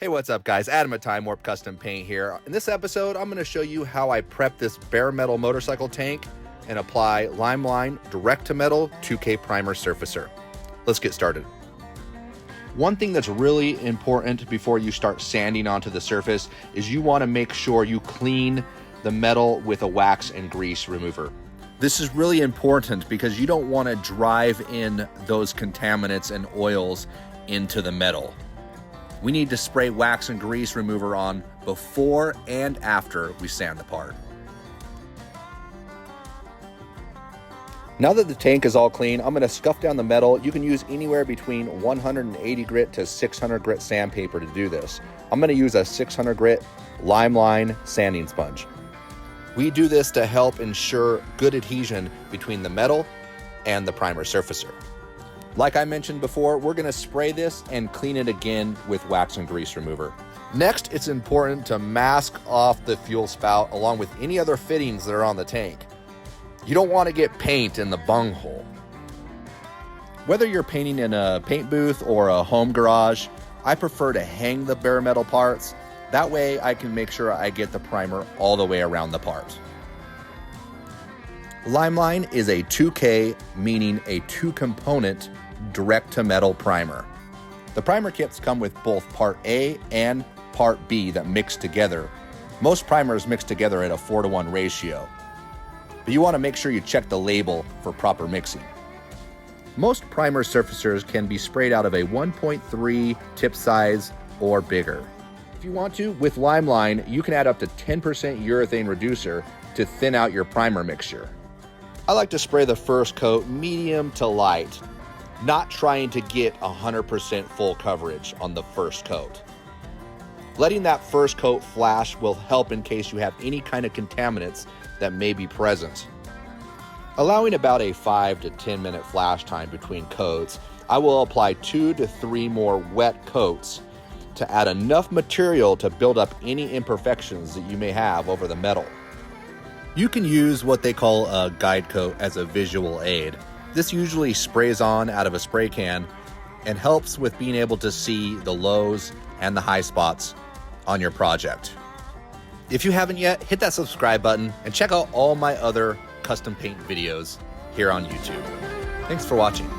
Hey, what's up guys? Adam at Time Warp Custom Paint here. In this episode, I'm going to show you how I prep this bare metal motorcycle tank and apply Limeline Direct to Metal 2K Primer Surfacer. Let's get started. One thing that's really important before you start sanding onto the surface is you want to make sure you clean the metal with a wax and grease remover. This is really important because you don't want to drive in those contaminants and oils into the metal. We need to spray wax and grease remover on before and after we sand the part. Now that the tank is all clean, I'm going to scuff down the metal. You can use anywhere between 180 grit to 600 grit sandpaper to do this. I'm going to use a 600 grit Limeline sanding sponge. We do this to help ensure good adhesion between the metal and the primer surfacer. Like I mentioned before, we're going to spray this and clean it again with wax and grease remover. Next, it's important to mask off the fuel spout along with any other fittings that are on the tank. You don't want to get paint in the bunghole. Whether you're painting in a paint booth or a home garage, I prefer to hang the bare metal parts. That way I can make sure I get the primer all the way around the part. Limeline is a 2K, meaning a 2-component direct to metal primer. The primer kits come with both part A and part B that mix together. Most primers mix together at a 4:1 ratio, but you want to make sure you check the label for proper mixing. Most primer surfacers can be sprayed out of a 1.3 tip size or bigger. If you want to, with Limeline, you can add up to 10% urethane reducer to thin out your primer mixture. I like to spray the first coat medium to light, not trying to get 100% full coverage on the first coat. Letting that first coat flash will help in case you have any kind of contaminants that may be present. Allowing about a 5 to 10 minute flash time between coats, I will apply 2 to 3 more wet coats to add enough material to build up any imperfections that you may have over the metal. You can use what they call a guide coat as a visual aid. This usually sprays on out of a spray can and helps with being able to see the lows and the high spots on your project. If you haven't yet, hit that subscribe button and check out all my other custom paint videos here on YouTube. Thanks for watching.